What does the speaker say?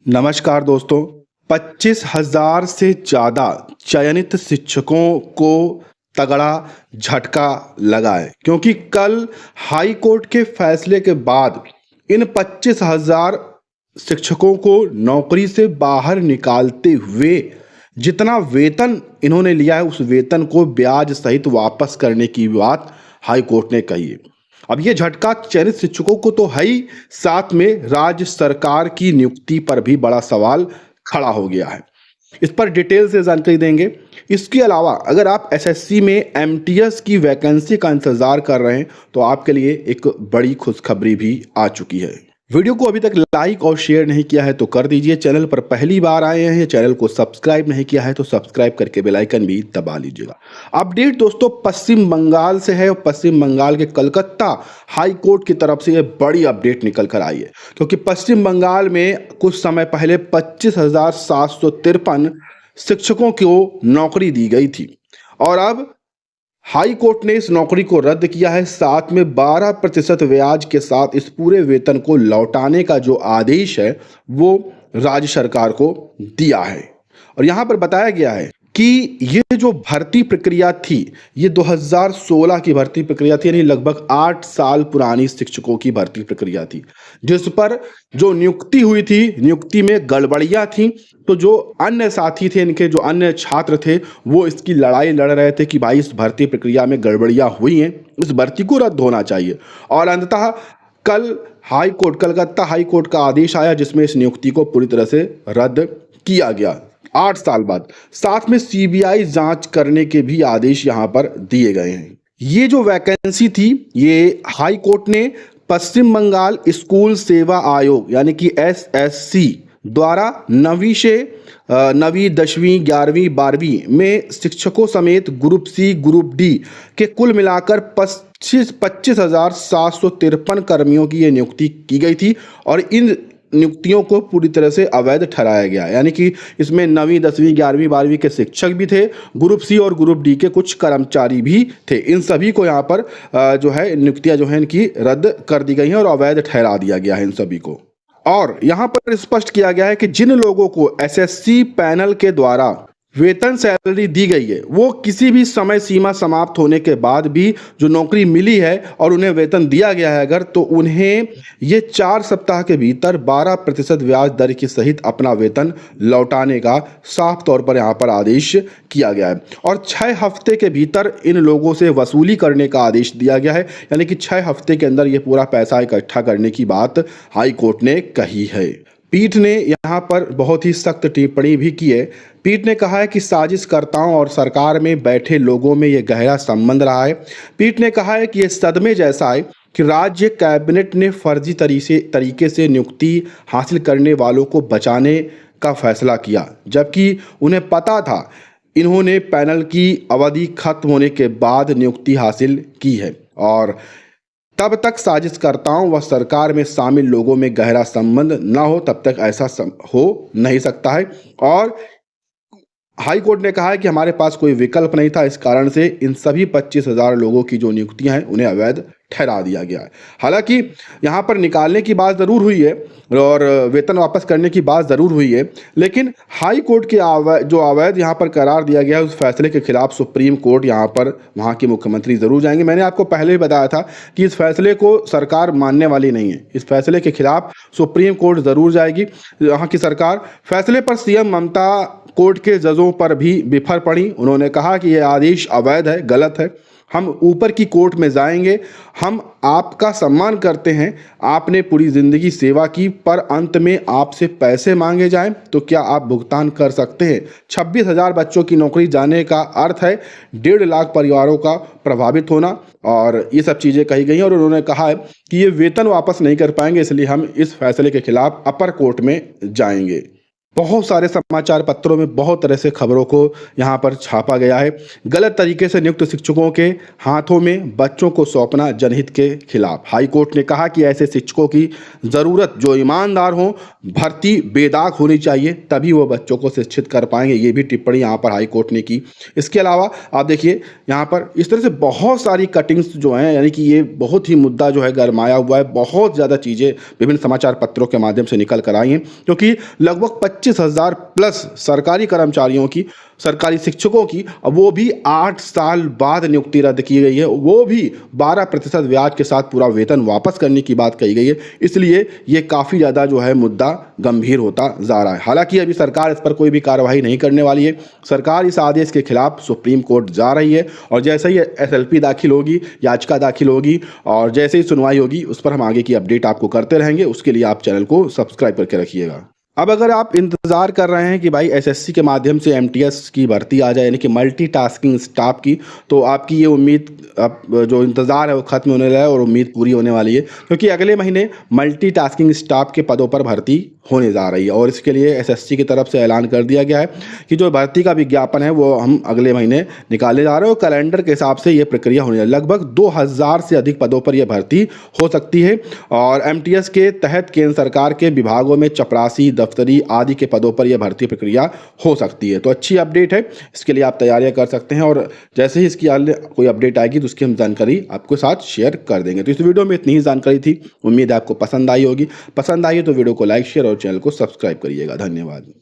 नमस्कार दोस्तों। 25,000 से ज़्यादा चयनित शिक्षकों को तगड़ा झटका लगा है, क्योंकि कल हाई कोर्ट के फैसले के बाद इन 25,000 शिक्षकों को नौकरी से बाहर निकालते हुए जितना वेतन इन्होंने लिया है, उस वेतन को ब्याज सहित वापस करने की बात हाई कोर्ट ने कही है। अब ये झटका चयनित शिक्षकों को तो है ही, साथ में राज्य सरकार की नियुक्ति पर भी बड़ा सवाल खड़ा हो गया है। इस पर डिटेल से जानकारी देंगे। इसके अलावा अगर आप एसएससी में एमटीएस की वैकेंसी का इंतजार कर रहे हैं तो आपके लिए एक बड़ी खुशखबरी भी आ चुकी है। वीडियो को अभी तक लाइक और शेयर नहीं किया है तो कर दीजिए। चैनल पर पहली बार आए हैं, चैनल को सब्सक्राइब नहीं किया है तो सब्सक्राइब करके बेल आइकन भी दबा लीजिएगा। अपडेट दोस्तों पश्चिम बंगाल से है और पश्चिम बंगाल के कलकत्ता हाई कोर्ट की तरफ से ये बड़ी अपडेट निकल कर आई है, क्योंकि पश्चिम बंगाल में कुछ समय पहले 25,753 शिक्षकों को नौकरी दी गई थी और अब हाई कोर्ट ने इस नौकरी को रद्द किया है। साथ में 12% ब्याज के साथ इस पूरे वेतन को लौटाने का जो आदेश है वो राज्य सरकार को दिया है। और यहाँ पर बताया गया है कि ये जो भर्ती प्रक्रिया थी ये 2016 की भर्ती प्रक्रिया थी, यानी लगभग 8 साल पुरानी शिक्षकों की भर्ती प्रक्रिया थी, जिस पर जो नियुक्ति हुई थी नियुक्ति में गड़बड़ियां थी। तो जो अन्य साथी थे, इनके जो अन्य छात्र थे, वो इसकी लड़ाई लड़ रहे थे कि भाई इस भर्ती प्रक्रिया में गड़बड़ियां हुई हैं, इस भर्ती को रद्द होना चाहिए। और अंततः कल कलकत्ता हाई कोर्ट का आदेश आया जिसमें इस नियुक्ति को पूरी तरह से रद्द किया गया 8 साल बाद। साथ में सीबीआई जांच करने के भी आदेश यहां पर दिए गए हैं। ये जो वैकेंसी थी ये हाई कोर्ट ने पश्चिम बंगाल स्कूल सेवा आयोग यानी कि एसएससी द्वारा 9वीं से 9वीं 10वीं 11वीं 12वीं में शिक्षकों समेत ग्रुप सी ग्रुप डी के कुल मिलाकर 25,753 कर्मियों की ये नियुक्ति की गई थी और इन नियुक्तियों को पूरी तरह से अवैध ठहराया गया। यानी कि इसमें 9वीं 10वीं 11वीं 12वीं के शिक्षक भी थे, ग्रुप सी और ग्रुप डी के कुछ कर्मचारी भी थे। इन सभी को यहाँ पर जो है नियुक्तियां जो है इनकी रद्द कर दी गई हैं और अवैध ठहरा दिया गया है इन सभी को। और यहाँ पर स्पष्ट किया गया है कि जिन लोगों को एसएससी पैनल के द्वारा वेतन सैलरी दी गई है वो किसी भी समय सीमा समाप्त होने के बाद भी जो नौकरी मिली है और उन्हें वेतन दिया गया है अगर, तो उन्हें ये 4 सप्ताह के भीतर 12% ब्याज दर के सहित अपना वेतन लौटाने का साफ तौर पर यहाँ पर आदेश किया गया है। और 6 हफ्ते के भीतर इन लोगों से वसूली करने का आदेश दिया गया है, यानी कि 6 हफ्ते के अंदर ये पूरा पैसा इकट्ठा करने की बात हाई कोर्ट ने कही है। पीठ ने यहाँ पर बहुत ही सख्त टिप्पणी भी की है। पीठ ने कहा है कि साजिशकर्ताओं और सरकार में बैठे लोगों में यह गहरा संबंध रहा है। पीठ ने कहा है कि यह सदमे जैसा है कि राज्य कैबिनेट ने फर्जी तरीके से नियुक्ति हासिल करने वालों को बचाने का फैसला किया, जबकि उन्हें पता था इन्होंने पैनल की अवधि खत्म होने के बाद नियुक्ति हासिल की है और तब तक साजिशकर्ताओं व सरकार में शामिल लोगों में गहरा संबंध न हो तब तक ऐसा हो नहीं सकता है। और हाई कोर्ट ने कहा है कि हमारे पास कोई विकल्प नहीं था, इस कारण से इन सभी 25,000 लोगों की जो नियुक्तियां हैं उन्हें अवैध ठहरा दिया गया है। हालांकि यहाँ पर निकालने की बात ज़रूर हुई है और वेतन वापस करने की बात ज़रूर हुई है, लेकिन हाई कोर्ट के जो अवैध यहाँ पर करार दिया गया है उस फैसले के खिलाफ सुप्रीम कोर्ट यहाँ पर वहाँ के मुख्यमंत्री ज़रूर जाएंगे। मैंने आपको पहले ही बताया था कि इस फैसले को सरकार मानने वाली नहीं है, इस फैसले के खिलाफ सुप्रीम कोर्ट ज़रूर जाएगी यहाँ की सरकार। फैसले पर सीएम ममता कोर्ट के जजों पर भी बिफर पड़ी। उन्होंने कहा कि यह आदेश अवैध है, गलत है, हम ऊपर की कोर्ट में जाएंगे, हम आपका सम्मान करते हैं, आपने पूरी जिंदगी सेवा की, पर अंत में आपसे पैसे मांगे जाएं तो क्या आप भुगतान कर सकते हैं? 26,000 बच्चों की नौकरी जाने का अर्थ है 1.5 लाख परिवारों का प्रभावित होना और ये सब चीज़ें कही गई हैं। और उन्होंने कहा है कि ये वेतन वापस नहीं कर पाएंगे, इसलिए हम इस फैसले के खिलाफ अपर कोर्ट में जाएंगे। बहुत सारे समाचार पत्रों में बहुत तरह से खबरों को यहाँ पर छापा गया है। गलत तरीके से नियुक्त शिक्षकों के हाथों में बच्चों को सौंपना जनहित के खिलाफ। हाई कोर्ट ने कहा कि ऐसे शिक्षकों की ज़रूरत जो ईमानदार हों, भर्ती बेदाग होनी चाहिए, तभी वो बच्चों को शिक्षित कर पाएंगे। ये भी टिप्पणी यहाँ पर हाई कोर्ट ने की। इसके अलावा आप देखिए यहाँ पर इस तरह से बहुत सारी कटिंग्स जो हैं, यानी कि ये बहुत ही मुद्दा जो है गरमाया हुआ है। बहुत ज़्यादा चीज़ें विभिन्न समाचार पत्रों के माध्यम से निकल कर आई हैं, क्योंकि लगभग 25,000 प्लस सरकारी कर्मचारियों की, सरकारी शिक्षकों की, वो भी 8 साल बाद नियुक्ति रद्द की गई है। वो भी 12% ब्याज के साथ पूरा वेतन वापस करने की बात कही गई है। इसलिए ये काफ़ी ज़्यादा जो है मुद्दा गंभीर होता जा रहा है। हालांकि अभी सरकार इस पर कोई भी कार्रवाई नहीं करने वाली है। सरकार इस आदेश के खिलाफ सुप्रीम कोर्ट जा रही है और जैसे ही एसएलपी दाखिल होगी, याचिका दाखिल होगी और जैसे ही सुनवाई होगी, उस पर हम आगे की अपडेट आपको करते रहेंगे। उसके लिए आप चैनल को सब्सक्राइब करके रखिएगा। अब अगर आप इंतज़ार कर रहे हैं कि भाई एसएससी के माध्यम से एमटीएस की भर्ती आ जाए, यानी कि मल्टीटास्किंग स्टाफ की, तो आपकी ये उम्मीद, अब जो इंतज़ार है वो ख़त्म होने लगा है और उम्मीद पूरी होने वाली है, क्योंकि अगले महीने मल्टीटास्किंग स्टाफ के पदों पर भर्ती होने जा रही है। और इसके लिए एसएससी की तरफ से ऐलान कर दिया गया है कि जो भर्ती का विज्ञापन है वो हम अगले महीने निकाले जा रहे हैं और कैलेंडर के हिसाब से ये प्रक्रिया होने है। लगभग 2000 से अधिक पदों पर यह भर्ती हो सकती है और एमटीएस के तहत केंद्र सरकार के विभागों में चपरासी, दफ्तरी आदि के पदों पर यह भर्ती प्रक्रिया हो सकती है। तो अच्छी अपडेट है, इसके लिए आप तैयारियां कर सकते हैं और जैसे ही इसकी कोई अपडेट आएगी तो उसकी हम जानकारी आपके साथ शेयर कर देंगे। तो इस वीडियो में इतनी ही जानकारी थी। उम्मीद है आपको पसंद आई होगी। पसंद आई है तो वीडियो को लाइक, शेयर और चैनल को सब्सक्राइब करिएगा। धन्यवाद।